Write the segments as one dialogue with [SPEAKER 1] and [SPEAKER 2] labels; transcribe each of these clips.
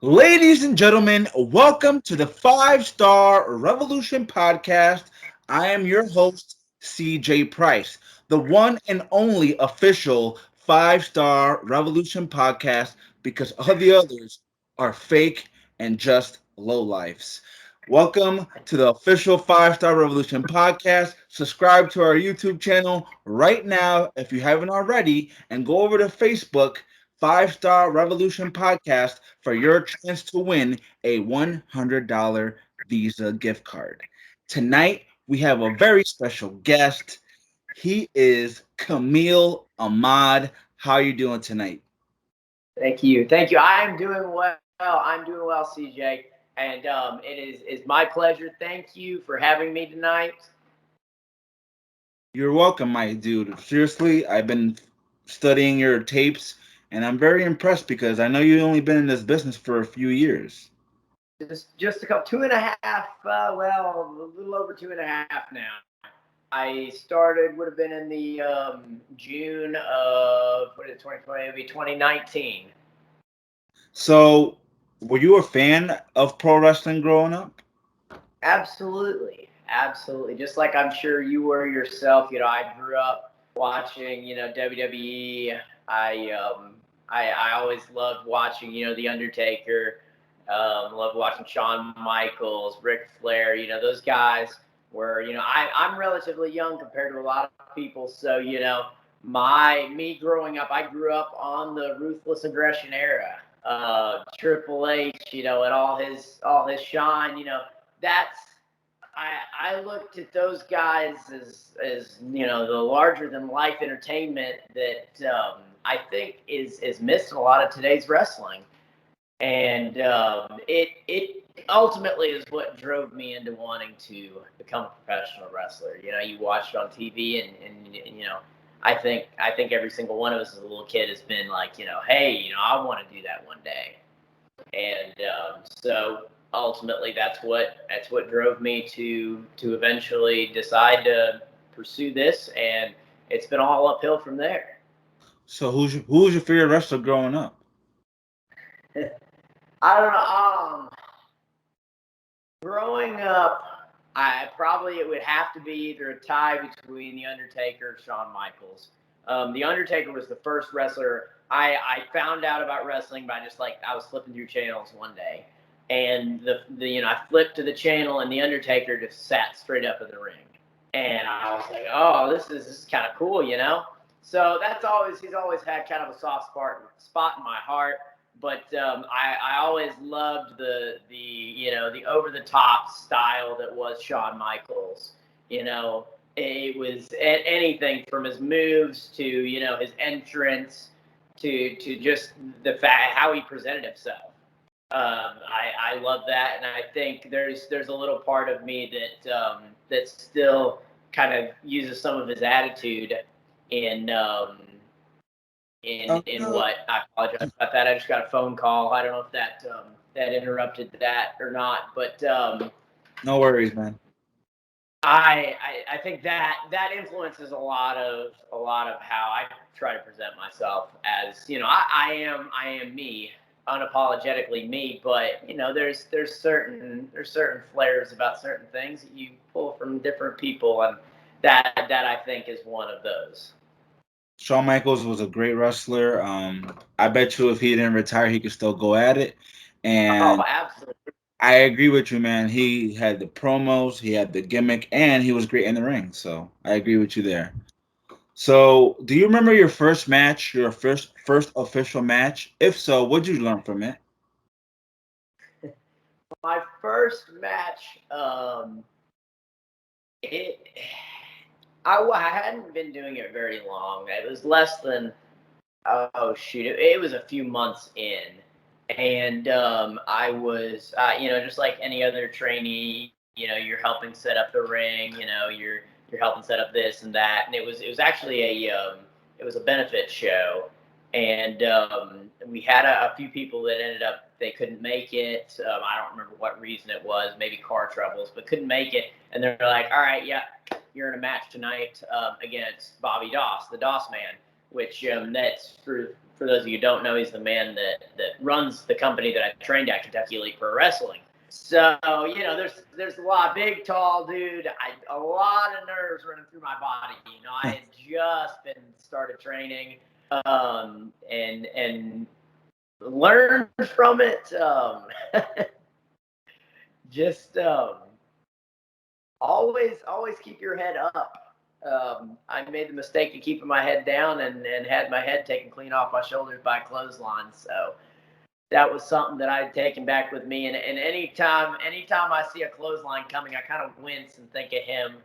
[SPEAKER 1] Ladies and gentlemen, welcome to the Five Star Revolution podcast. I am your host, CJ Price, the one and only official Five Star Revolution podcast because all the others are fake and just lowlifes. Welcome to the official Five Star Revolution podcast. Subscribe to our YouTube channel right now if you haven't already, and go over to Facebook Five Star Revolution Podcast for your chance to win a $100 Visa gift card. Tonight, we have a very special guest. He is Kamil Ahmad. How are you doing tonight?
[SPEAKER 2] Thank you. I am doing well. I'm doing well, CJ, and it is my pleasure. Thank you for having me tonight.
[SPEAKER 1] You're welcome, my dude. Seriously, I've been studying your tapes and I'm very impressed because I know you've only been in this business for a few years.
[SPEAKER 2] Just a couple, 2.5. Well, a little over 2.5 now. I started would have been in the June of what is it, 2020? It'd be 2019.
[SPEAKER 1] So, were you a fan of pro wrestling growing up?
[SPEAKER 2] Absolutely, absolutely. Just like I'm sure you were yourself. I grew up watching, WWE. I always loved watching, The Undertaker. Loved watching Shawn Michaels, Ric Flair. Those guys were, I'm relatively young compared to a lot of people. So, me growing up, I grew up on the ruthless aggression era. Triple H, and all his shine. That's I looked at those guys as the larger than life entertainment that I think is missed in a lot of today's wrestling, and it ultimately is what drove me into wanting to become a professional wrestler. You watch it on TV, and I think every single one of us as a little kid has been like, hey, I want to do that one day, and so ultimately that's what drove me to eventually decide to pursue this, and it's been all uphill from there.
[SPEAKER 1] So, who was your favorite wrestler growing up?
[SPEAKER 2] I don't know. Growing up, I probably it would have to be either a tie between the Undertaker and Shawn Michaels. The Undertaker was the first wrestler I found out about wrestling by just like I was flipping through channels one day, and the I flipped to the channel and the Undertaker just sat straight up in the ring, and I was like, oh, this is kind of cool. So he's always had kind of a soft spot in my heart. But I always loved the over the top style that was Shawn Michaels. It was anything from his moves to his entrance to just the fact how he presented himself. I love that, and I think there's a little part of me that still kind of uses some of his attitude in in
[SPEAKER 1] No,
[SPEAKER 2] what I apologize about that. I just got a phone call. I don't know if that interrupted that or not, but
[SPEAKER 1] no worries, man.
[SPEAKER 2] I think that influences a lot of how I try to present myself as I am me, unapologetically me, but there's certain flares about certain things that you pull from different people, and that I think is one of those.
[SPEAKER 1] Shawn Michaels was a great wrestler. I bet you if he didn't retire, he could still go at it.
[SPEAKER 2] Oh,
[SPEAKER 1] And
[SPEAKER 2] absolutely.
[SPEAKER 1] I agree with you, man. He had the promos, he had the gimmick, and he was great in the ring. So I agree with you there. So, do you remember your first match, your first official match? If so, what did you learn from it?
[SPEAKER 2] My first match, it I hadn't been doing it very long. It was less than, oh shoot, it was a few months in, and I was just like any other trainee. You're helping set up the ring. You're helping set up this and that, and it was actually it was a benefit show, and we had a few people that ended up they couldn't make it. I don't remember what reason it was, maybe car troubles, but couldn't make it, and they're like, all right, yeah, you're in a match tonight against Bobby Doss, the Doss Man, which that's for those of you who don't know, he's the man that runs the company that I trained at, Kentucky Elite Pro Wrestling. So, there's a lot, big, tall dude, a lot of nerves running through my body. I had just been started training, and learned from it. Just always keep your head up. I made the mistake of keeping my head down and had my head taken clean off my shoulders by a clothesline. So that was something that I had taken back with me. And anytime I see a clothesline coming, I kind of wince and think of him.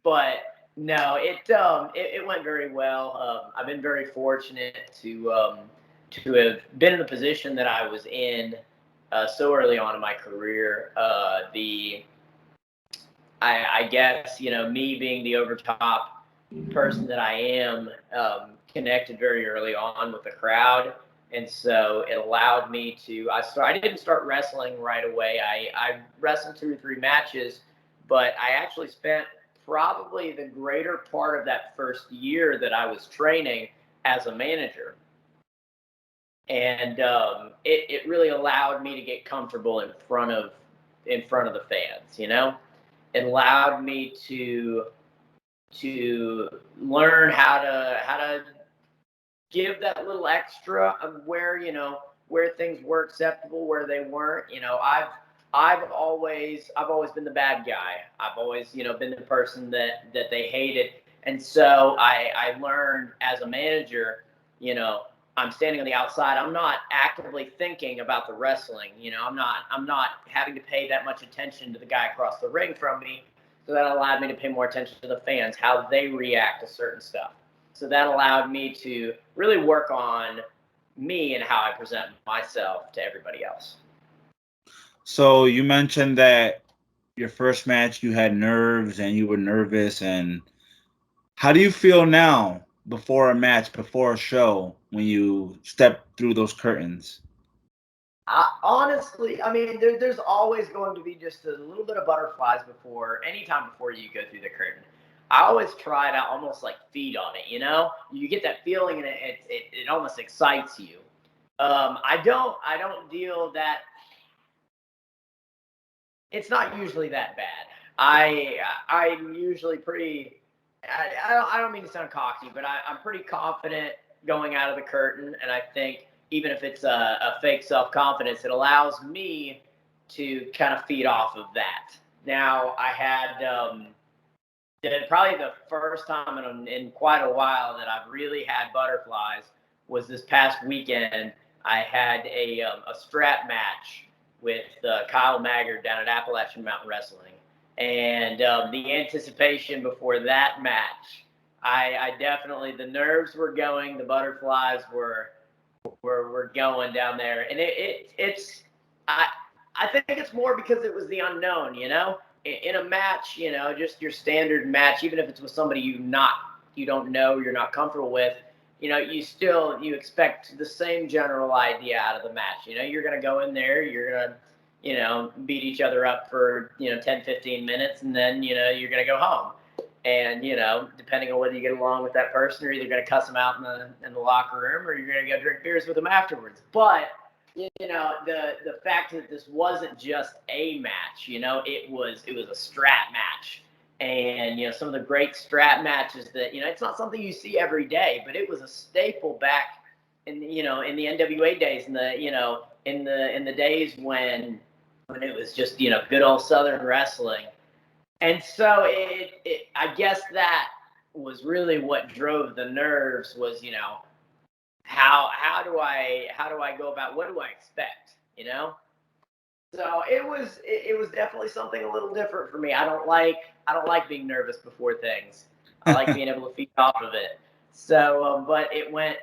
[SPEAKER 2] But no, it went very well. I've been very fortunate to have been in the position that I was in so early on in my career. I guess, me being the overtop person that I am, connected very early on with the crowd. And so it allowed me to, I didn't start wrestling right away. I wrestled 2 or 3 matches, but I actually spent probably the greater part of that first year that I was training as a manager. And it really allowed me to get comfortable in front of the fans. It allowed me to learn how to give that little extra of where things were acceptable, where they weren't. I've always been the bad guy. I've always been the person that they hated, and so I learned as a manager. I'm standing on the outside. I'm not actively thinking about the wrestling. I'm not having to pay that much attention to the guy across the ring from me. So that allowed me to pay more attention to the fans, how they react to certain stuff. So that allowed me to really work on me and how I present myself to everybody else.
[SPEAKER 1] So you mentioned that your first match you had nerves and you were nervous, and how do you feel now before a match, before a show, when you step through those curtains?
[SPEAKER 2] Honestly, I mean, there's always going to be just a little bit of butterflies anytime before you go through the curtain. I always try to almost like feed on it, You get that feeling and it almost excites you. I don't deal that. It's not usually that bad. I'm usually pretty. I don't mean to sound cocky, but I'm pretty confident going out of the curtain, and I think even if it's a fake self-confidence, it allows me to kind of feed off of that. Now, I had probably the first time in quite a while that I've really had butterflies was this past weekend. I had a strap match with Kyle Maggard down at Appalachian Mountain Wrestling. And the anticipation before that match, I definitely, the nerves were going, the butterflies were going down there, and I think it's more because it was the unknown, In a match, just your standard match, even if it's with somebody you don't know, you're not comfortable with, you expect the same general idea out of the match. You're gonna go in there, you're gonna beat each other up for 10, 15 minutes, and then you're gonna go home. And depending on whether you get along with that person, you're either going to cuss them out in the locker room, or you're going to go drink beers with them afterwards. But the fact that this wasn't just a match, it was a strap match, and some of the great strap matches that it's not something you see every day, but it was a staple back in the NWA days, in the days when it was just good old Southern wrestling. And so I guess that was really what drove the nerves was, how do I go about, what do I expect, So it was definitely something a little different for me. I don't like being nervous before things. I like being able to feed off of it. So, but it went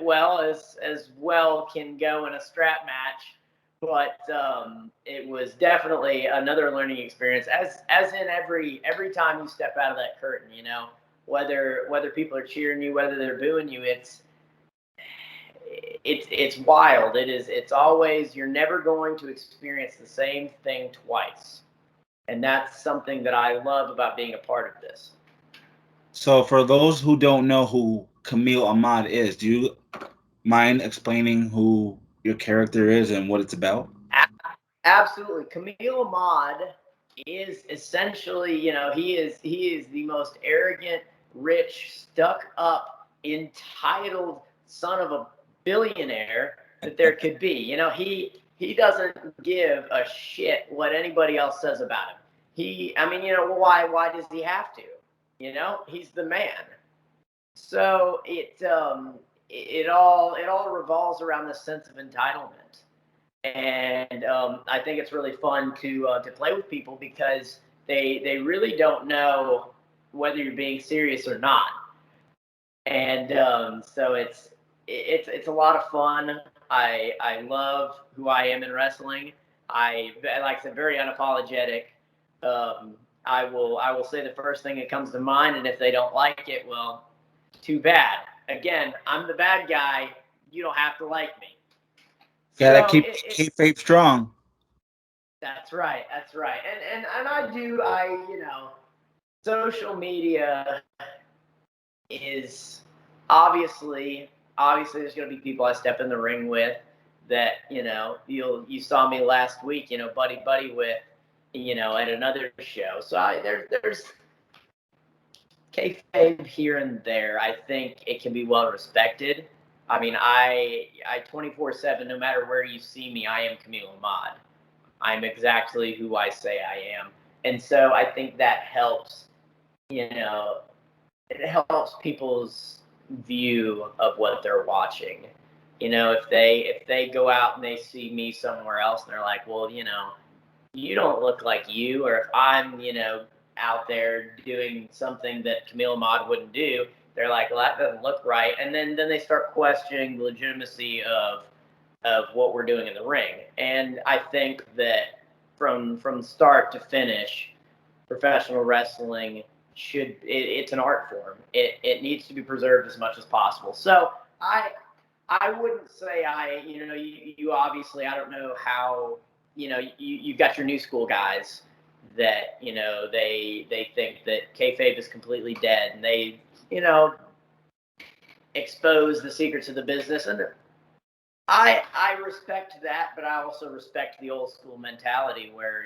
[SPEAKER 2] well, as well can go in a strap match. But it was definitely another learning experience, as in every time you step out of that curtain, whether people are cheering you, whether they're booing you, it's wild. It's always, you're never going to experience the same thing twice, and that's something that I love about being a part of this.
[SPEAKER 1] So for those who don't know who Kamil Ahmad is. Do you mind explaining who your character is and what it's about?
[SPEAKER 2] Absolutely. Kamil Ahmad is essentially, he is the most arrogant, rich, stuck up, entitled son of a billionaire that there could be. He doesn't give a shit what anybody else says about him. I mean, why does he have to? He's the man. So it all revolves around this sense of entitlement, and I think it's really fun to play with people because they really don't know whether you're being serious or not, and so it's a lot of fun. I love who I am in wrestling. Like I said, very unapologetic. I will say the first thing that comes to mind, and if they don't like it, well, too bad. Again, I'm the bad guy. You don't have to like me.
[SPEAKER 1] Gotta
[SPEAKER 2] So
[SPEAKER 1] keep kayfabe strong.
[SPEAKER 2] that's right. That's right. And I do. Social media is obviously there's going to be people I step in the ring with that you saw me last week, buddy with, at another show. So there's kayfabe here and there. I think it can be well respected. I mean, I 24/7, no matter where you see me, I am Kamil Ahmad. I'm exactly who I say I am, and so I think that helps. You know, it helps people's view of what they're watching. If they go out and they see me somewhere else and they're like, well, you don't look like you, or if I'm, out there doing something that Kamil Ahmad wouldn't do, they're like, well, that doesn't look right, and then they start questioning the legitimacy of what we're doing in the ring. And I think that from start to finish, professional wrestling it's an art form. It needs to be preserved as much as possible. So I wouldn't say you obviously, I don't know how, you've got your new school guys that, they think that kayfabe is completely dead, and they, expose the secrets of the business. And I respect that, but I also respect the old school mentality where,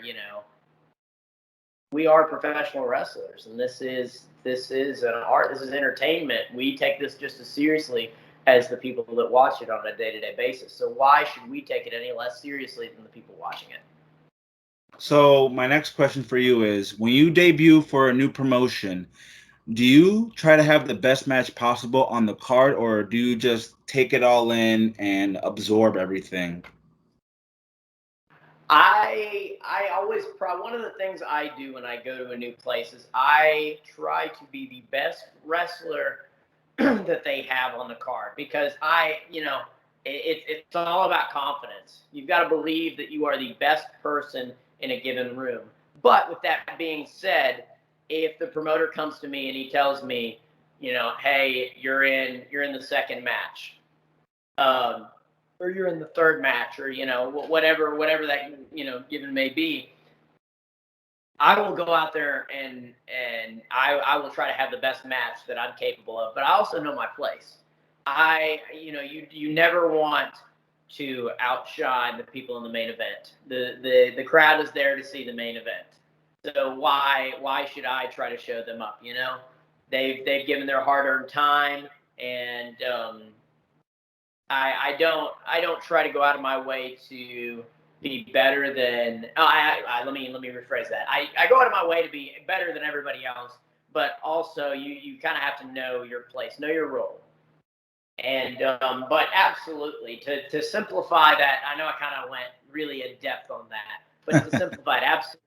[SPEAKER 2] we are professional wrestlers, and this is an art. This is entertainment. We take this just as seriously as the people that watch it on a day-to-day basis. So why should we take it any less seriously than the people watching it?
[SPEAKER 1] So my next question for you is: when you debut for a new promotion, do you try to have the best match possible on the card, or do you just take it all in and absorb everything?
[SPEAKER 2] I always one of the things I do when I go to a new place is I try to be the best wrestler that they have on the card, because it's all about confidence. You've got to believe that you are the best person in a given room. But with that being said, if the promoter comes to me and he tells me, hey, you're in the second match, um, or you're in the third match, or whatever that given may be, I will go out there and I will try to have the best match that I'm capable of. But I also know my place. You never want to outshine the people in the main event. The crowd is there to see the main event. So why should I try to show them up? They've given their hard earned time, and I don't try to go out of my way to be better than. Oh, let me rephrase that. I go out of my way to be better than everybody else, but also you kind of have to know your place, know your role. And but absolutely, to simplify that, I know I kind of went really in depth on that, but to simplify it, absolutely.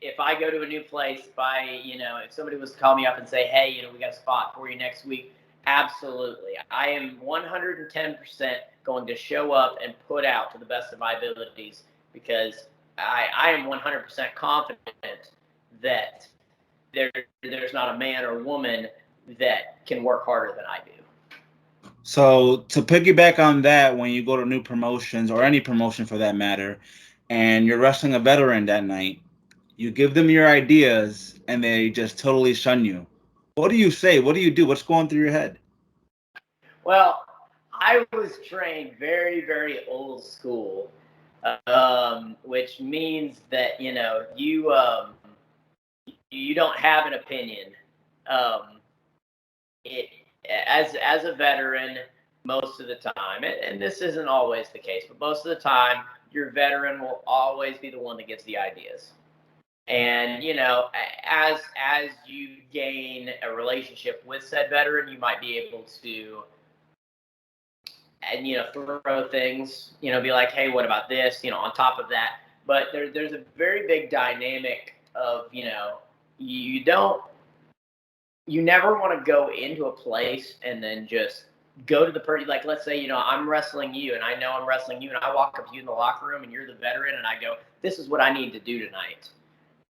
[SPEAKER 2] If I go to a new place, if somebody was to call me up and say, hey, we got a spot for you next week, absolutely. I am 110% going to show up and put out to the best of my abilities, because I am 100% confident that there's not a man or woman that can work harder than I do.
[SPEAKER 1] So to piggyback on that, when you go to new promotions or any promotion for that matter, and you're wrestling a veteran that night, you give them your ideas and they just totally shun you. What do you say? What do you do? What's going through your head?
[SPEAKER 2] Well, I was trained very, very old school, which means that you don't have an opinion. Um, it as a veteran, most of the time, and this isn't always the case, but most of the time, your veteran will always be the one that gives the ideas. And as you gain a relationship with said veteran, you might be able to and throw things, be like, hey, what about this, on top of that. But there's a very big dynamic of you don't you never want to go into a place and then just go to the person. Like, let's say I'm wrestling you and I know I'm wrestling you, and I walk up to you in the locker room and you're the veteran, and I go, this is what I need to do tonight.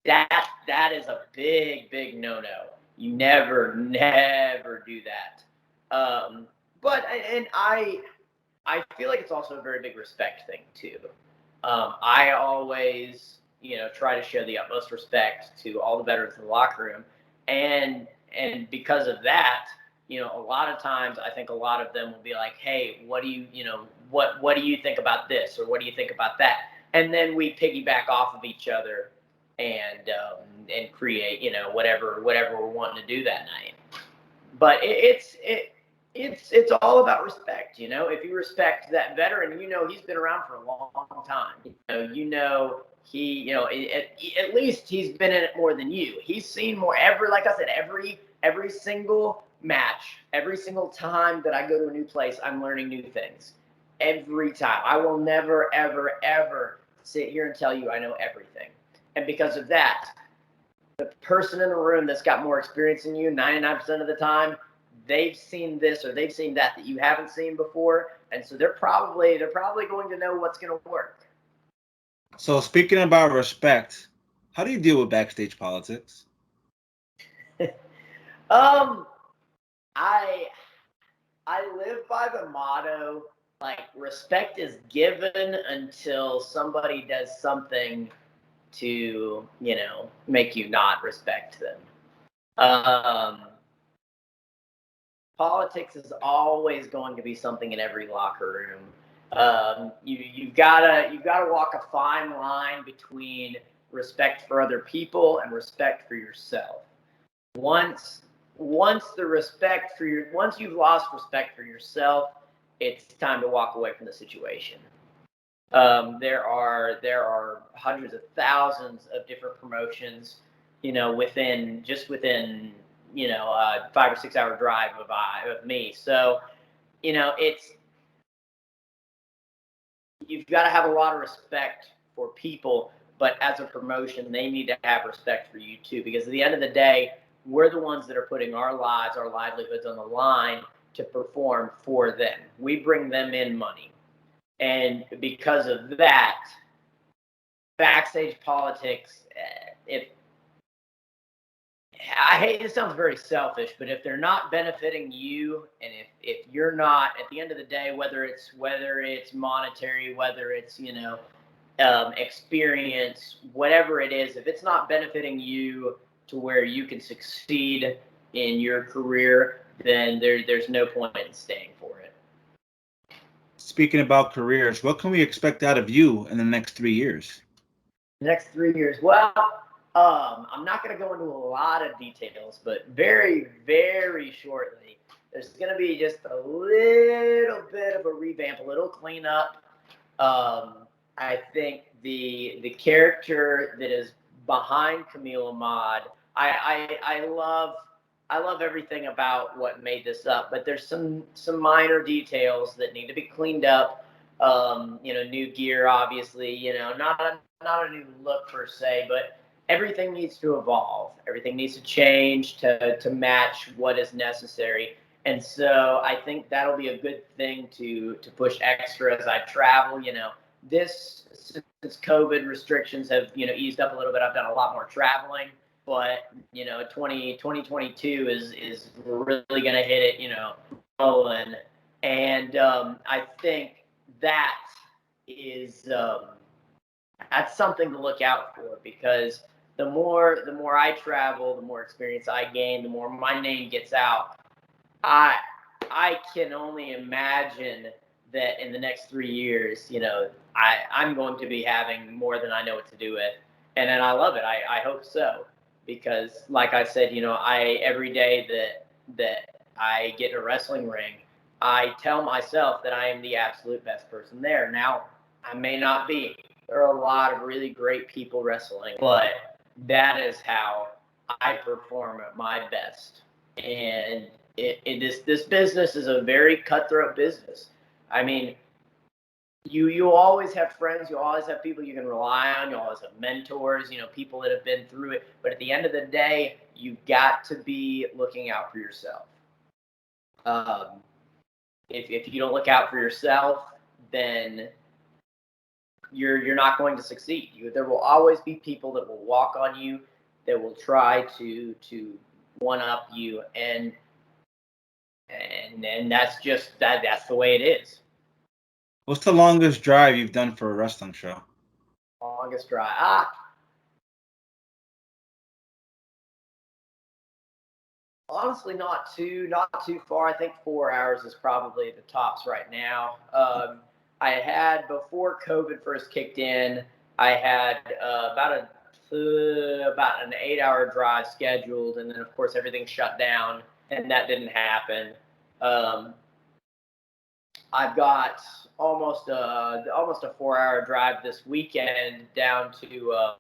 [SPEAKER 2] That is a big no. You never do that. But and I feel like it's also a very big respect thing too. I always, try to show the utmost respect to all the veterans in the locker room, and because of that, a lot of times I think a lot of them will be like, "Hey, what do what do you think about this, or what do you think about that?" And then we piggyback off of each other, and create, whatever we're wanting to do that night. But it's all about respect. If you respect that veteran, he's been around for a long time. He, at least he's been in it more than you. He's seen more. Like I said, every single match, every single time that I go to a new place, I'm learning new things. Every time, I will never ever sit here and tell you I know everything. And because of that, the person in the room that's got more experience than you 99% of the time, they've seen this or they've seen that you haven't seen before, and so they're probably going to know what's going to work.
[SPEAKER 1] So speaking about respect, how do you deal with backstage politics?
[SPEAKER 2] um I live by the motto, like, respect is given until somebody does something to, make you not respect them. Politics is always going to be something in every locker room. You've gotta walk a fine line between respect for other people and respect for yourself. Once once you've lost respect for yourself, it's time to walk away from the situation. There are hundreds of thousands of different promotions, within 5 or 6 hour drive of me. So it's you've got to have a lot of respect for people, but as a promotion, they need to have respect for you too, because at the end of the day, we're the ones that are putting our lives, our livelihoods on the line to perform for them. We bring them in money. And because of that, backstage politics, if I hate it sounds very selfish, but if they're not benefiting you, and if you're not, at the end of the day, whether it's monetary, whether it's experience, whatever it is, if it's not benefiting you to where you can succeed in your career, then there's no point in staying for it.
[SPEAKER 1] Speaking about careers, what can we expect out of you in the next 3 years?
[SPEAKER 2] Next 3 years. Well, I'm not going to go into a lot of details, but very, very shortly, there's going to be just a little bit of a revamp, a little cleanup. I think the character that is behind Kamil Ahmad, I love everything about what made this up, but there's some minor details that need to be cleaned up. New gear, obviously. Not a new look per se, but everything needs to evolve. Everything needs to change to match what is necessary. And so I think that'll be a good thing to push extra as I travel. This since COVID restrictions have eased up a little bit, I've done a lot more traveling. But 2022 is really going to hit it, rolling. And I think that is that's something to look out for, because the more I travel, the more experience I gain, the more my name gets out. I I can only imagine that in the next 3 years, I'm going to be having more than I know what to do with, and I love it. I hope so, because like I said, I every day that I get in a wrestling ring, I tell myself that I am the absolute best person there. Now, I may not be. There are a lot of really great people wrestling, but that is how I perform at my best. And this business is a very cutthroat business. I mean, you always have friends, you always have people you can rely on, you always have mentors, people that have been through it. But at the end of the day, you've got to be looking out for yourself. Um, if you don't look out for yourself, then you're not going to succeed. There will always be people that will walk on you, that will try to one up you, and that's the way it is.
[SPEAKER 1] What's the longest drive you've done for a wrestling show?
[SPEAKER 2] Longest drive. Honestly, not too far. I think 4 hours is probably the tops right now. I had before COVID first kicked in, I had about an 8 hour drive scheduled, and then of course everything shut down, and that didn't happen. Um, I've got almost a 4 hour drive this weekend down to I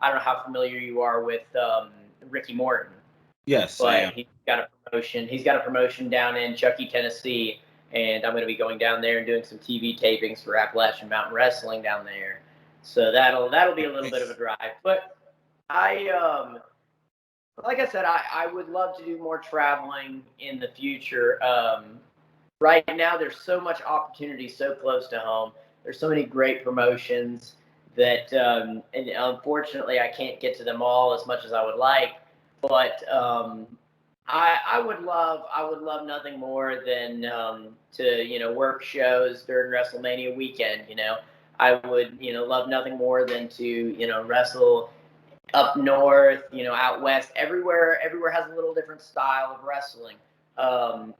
[SPEAKER 2] don't know how familiar you are with Ricky Morton,
[SPEAKER 1] Yes, I
[SPEAKER 2] but
[SPEAKER 1] am.
[SPEAKER 2] he's got a promotion. He's got a promotion down in Chuckey, Tennessee, and I'm going to be going down there and doing some TV tapings for Appalachian Mountain Wrestling down there. So that'll be a little bit of a
[SPEAKER 1] Nice.
[SPEAKER 2] drive. But I like I said, I would love to do more traveling in the future. Right now, there's so much opportunity so close to home. There's so many great promotions that, and unfortunately, I can't get to them all as much as I would like. But I would love nothing more than to work shows during WrestleMania weekend. I would love nothing more than to wrestle up north, out west, everywhere has a little different style of wrestling.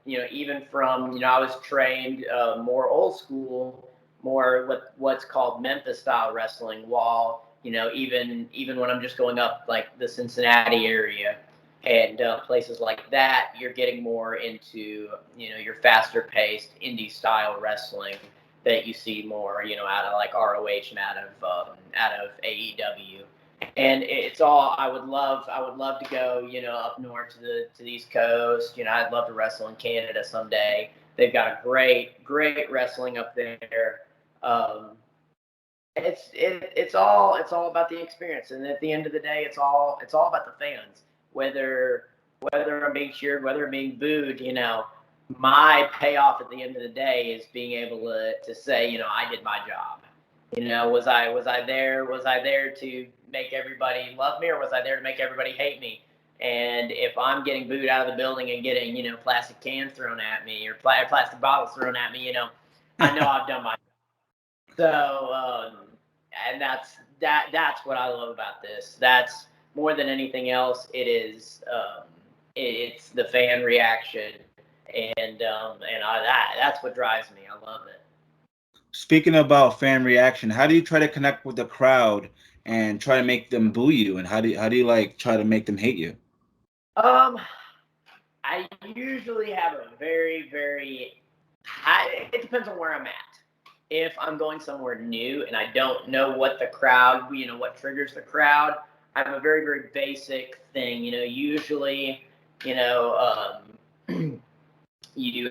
[SPEAKER 2] Even from, I was trained more old school, more what's called Memphis style wrestling. While even when I'm just going up like the Cincinnati area and places like that, you're getting more into your faster paced indie style wrestling that you see more out of like ROH and out of AEW. And it's all I would love to go up north to the East Coast. I'd love to wrestle in Canada someday. They've got a great wrestling up there. um, it's all about the experience, and at the end of the day, it's all about the fans. Whether I'm being cheered, whether I'm being booed, my payoff at the end of the day is being able to say, I did my job. Was I there to make everybody love me, or was I there to make everybody hate me? And if I'm getting booed out of the building and getting plastic cans thrown at me, or plastic bottles thrown at me, I know I've done my. So, and that's what I love about this. That's more than anything else. It's the fan reaction, and that's what drives me. I love it.
[SPEAKER 1] Speaking about fan reaction, how do you try to connect with the crowd and try to make them boo you, and how do you like try to make them hate you?
[SPEAKER 2] Um, I usually have a very. It depends on where I'm at. If I'm going somewhere new and I don't know what the crowd, what triggers the crowd, I have a very basic thing. Usually, you know,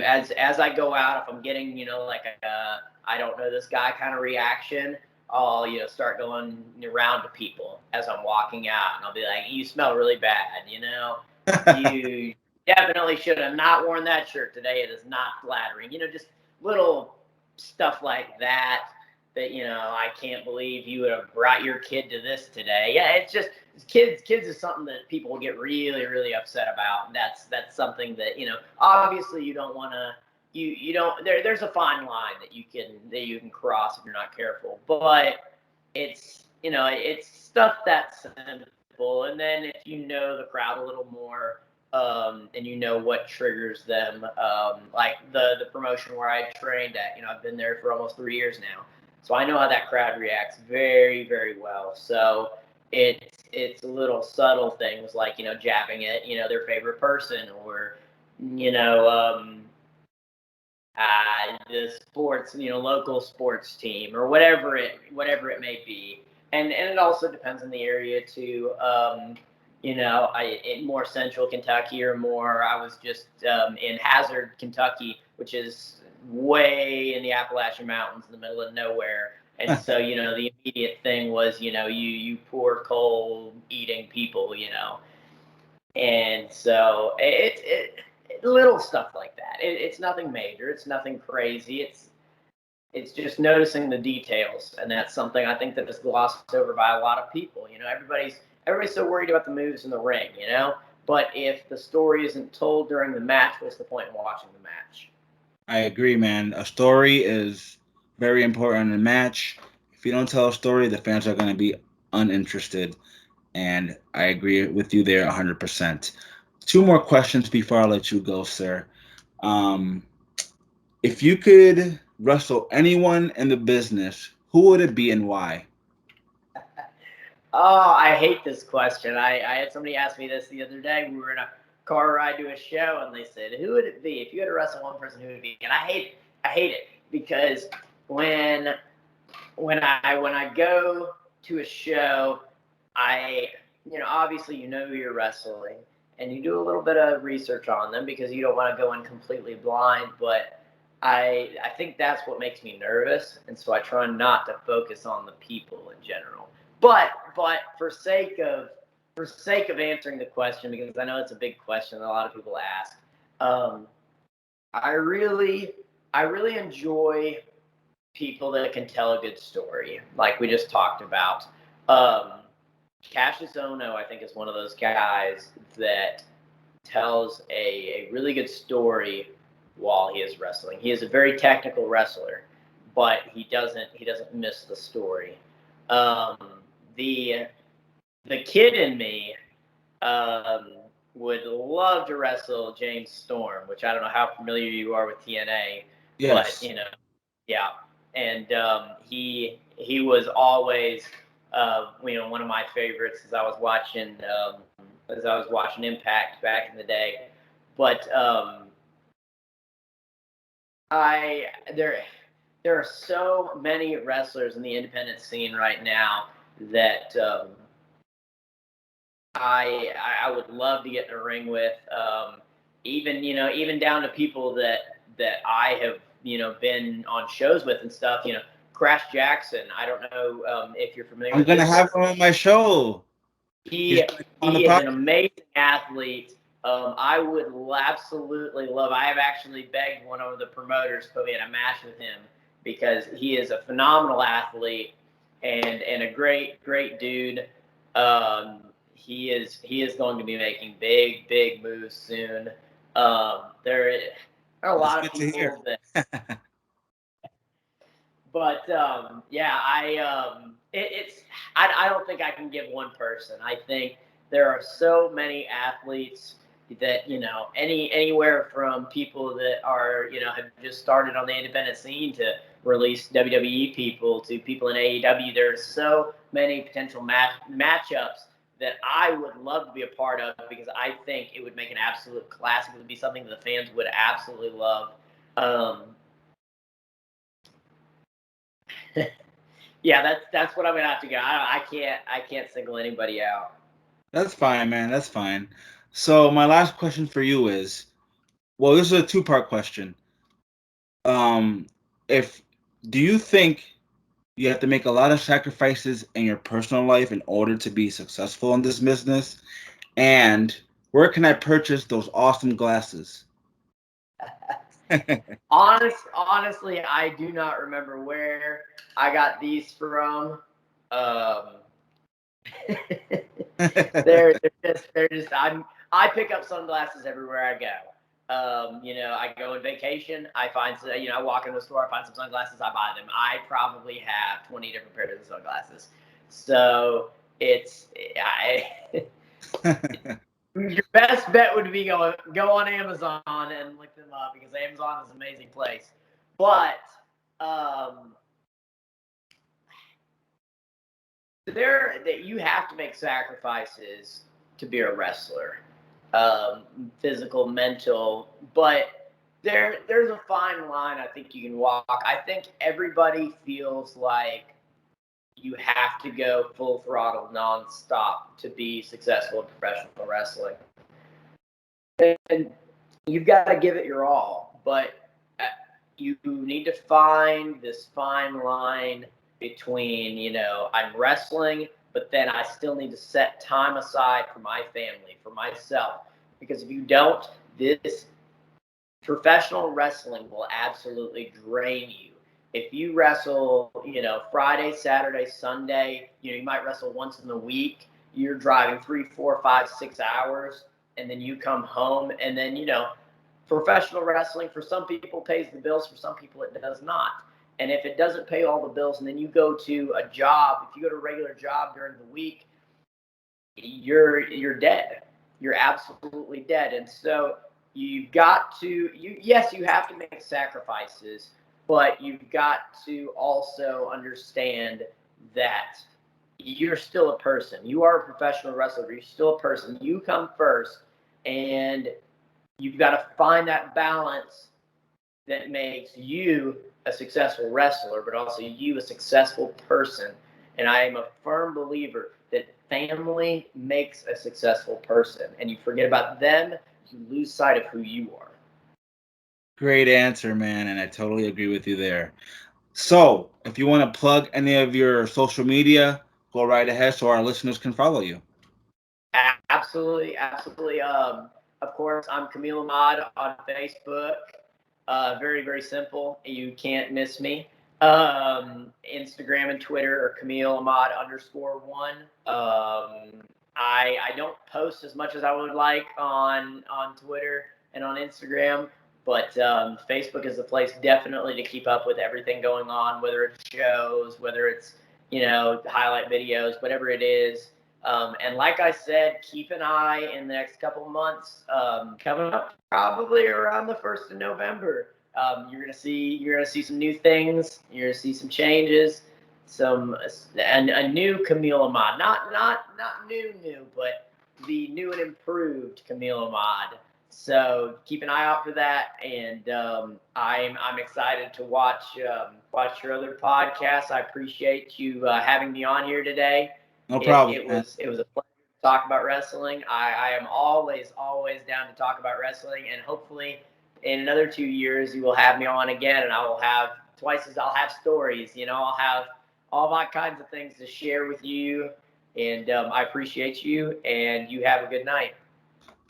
[SPEAKER 2] as I go out, if I'm getting like a I don't know this guy kind of reaction, I'll start going around to people as I'm walking out, and I'll be like, "You smell really bad," You definitely should have not worn that shirt today. It is not flattering. Just little stuff like that. That I can't believe you would have brought your kid to this today. Yeah, it's just kids is something that people will get really upset about. And that's something that obviously you don't want to. You don't. There's a fine line that you can cross if you're not careful. But it's stuff that's simple. simple. And then if you know the crowd a little more, and you know what triggers them, like the promotion where I trained at, I've been there for almost 3 years now, so I know how that crowd reacts very, very well. So it's little subtle things like jabbing at their favorite person, or you know um, the sports, local sports team, or whatever it may be. And it also depends on the area too. I in more central Kentucky, or more. I was just in Hazard, Kentucky, which is way in the Appalachian Mountains, in the middle of nowhere. And so, the immediate thing was, you poor coal eating people, and so little stuff like that. It's nothing major. It's nothing crazy. It's just noticing the details, and that's something I think that is glossed over by a lot of people. Everybody's so worried about the moves in the ring, But if the story isn't told during the match, what's the point in watching the match?
[SPEAKER 1] I agree, man. A story is very important in a match. If you don't tell a story, the fans are going to be uninterested. And I agree with you there 100%. Two more questions before I let you go, sir. Um, if you could wrestle anyone in the business, who would it be and why?
[SPEAKER 2] Oh, I hate this question. I had somebody ask me this the other day. We were in a car ride to a show, and they said, "Who would it be if you had to wrestle one person? Who would it be?" And I hate it because when when I go to a show, I obviously who you're wrestling, and you do a little bit of research on them because you don't want to go in completely blind. But I think that's what makes me nervous, and so I try not to focus on the people in general. But for sake of answering the question, because I know it's a big question that a lot of people ask, um, I really I really enjoy people that can tell a good story, like we just talked about. Um, Cassius Ono, I think, is one of those guys that tells a really good story while he is wrestling. He is a very technical wrestler, but he doesn't miss the story. Um, the the kid in me um, would love to wrestle James Storm, which I don't know how familiar you are with TNA, but
[SPEAKER 1] Yes.
[SPEAKER 2] yeah, and he was always one of my favorites as I was watching Impact back in the day. But I there are so many wrestlers in the independent scene right now that I would love to get in a ring with. Even down to people that I have been on shows with and stuff. Crash Jackson. I don't know if you're familiar
[SPEAKER 1] I'm
[SPEAKER 2] with
[SPEAKER 1] going to
[SPEAKER 2] his
[SPEAKER 1] have
[SPEAKER 2] work.
[SPEAKER 1] him on my show. He's
[SPEAKER 2] He
[SPEAKER 1] going to come on the
[SPEAKER 2] he is an
[SPEAKER 1] podcast.
[SPEAKER 2] amazing athlete. I would absolutely love. I have actually begged one of the promoters to put me in a match with him because he is a phenomenal athlete and a great dude. He is going to be making big moves soon. There are a
[SPEAKER 1] That's
[SPEAKER 2] lot of
[SPEAKER 1] good to hear.
[SPEAKER 2] people that but yeah, I don't think I can give one person. I think there are so many athletes that anywhere from people that are have just started on the independent scene to release WWE people to people in AEW. There are so many potential matchups that I would love to be a part of because I think it would make an absolute classic. It would be something that the fans would absolutely love. Um, Yeah, that's what I'm gonna have to go. I can't single anybody out.
[SPEAKER 1] That's fine, man. That's fine. So my last question for you is, well, this is a two-part question. Um, if do you think you have to make a lot of sacrifices in your personal life in order to be successful in this business? And where can I purchase those awesome glasses?
[SPEAKER 2] Honestly, I do not remember where I got these from. Um, they're just I pick up sunglasses everywhere I go. I go on vacation. I find I walk into a store. I find some sunglasses. I buy them. I probably have 20 different pairs of sunglasses. So It's your best bet would be go on Amazon and look them up because Amazon is an amazing place. But that you have to make sacrifices to be a wrestler, physical, mental, but there's a fine line I think you can walk. I think everybody feels like you have to go full throttle nonstop to be successful in professional wrestling. And you've got to give it your all, but you need to find this fine line between, I'm wrestling, but then I still need to set time aside for my family, for myself. Because if you don't, this professional wrestling will absolutely drain you. If you wrestle, Friday, Saturday, Sunday, you might wrestle once in the week. You're driving 3, 4, 5, 6 hours, and then you come home, and then professional wrestling for some people pays the bills, for some people it does not. And if it doesn't pay all the bills, and then you go to a job, if you go to a regular job during the week, you're dead. You're absolutely dead. And so you've got to yes, you have to make sacrifices, but you've got to also understand that you're still a person. You are a professional wrestler. You're still a person. You come first, and you've got to find that balance that makes you a successful wrestler, but also you a successful person. And I am a firm believer that family makes a successful person. And you forget about them, you lose sight of who you are.
[SPEAKER 1] Great answer, man, and I totally agree with you there. So, if you want to plug any of your social media, go right ahead so our listeners can follow you.
[SPEAKER 2] Absolutely, absolutely. Of course, I'm Kamil Ahmad on Facebook. Very, very simple. You can't miss me. Instagram and Twitter are Kamil Ahmad _1. I don't post as much as I would like on Twitter and on Instagram, but Facebook is the place definitely to keep up with everything going on, whether it's shows, whether it's highlight videos, whatever it is. And like I said, keep an eye in the next couple of months. Coming up probably around the 1st of November. You're gonna see some new things. You're gonna see some changes, and a new Kamil Ahmad. Not new, but the new and improved Kamil Ahmad. So keep an eye out for that, and I'm excited to watch your other podcasts. I appreciate you having me on here today.
[SPEAKER 1] No
[SPEAKER 2] It,
[SPEAKER 1] problem,
[SPEAKER 2] it
[SPEAKER 1] man.
[SPEAKER 2] was it was a pleasure to talk about wrestling. I am always down to talk about wrestling, and hopefully in another 2 years you will have me on again, and I will have I'll have stories. I'll have all my kinds of things to share with you, and I appreciate you, and you have a good night.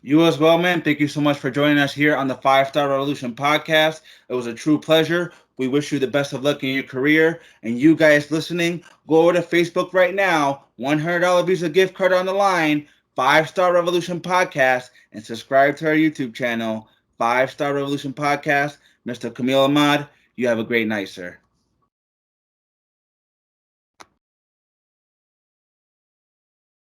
[SPEAKER 1] You as well, man. Thank you so much for joining us here on the 5 Star Revolution podcast. It was a true pleasure. We wish you the best of luck in your career. And you guys listening, go over to Facebook right now. $100 Visa gift card on the line. 5 Star Revolution podcast, and subscribe to our YouTube channel. 5 Star Revolution podcast. Mr. Kamil Ahmad, you have a great night, sir.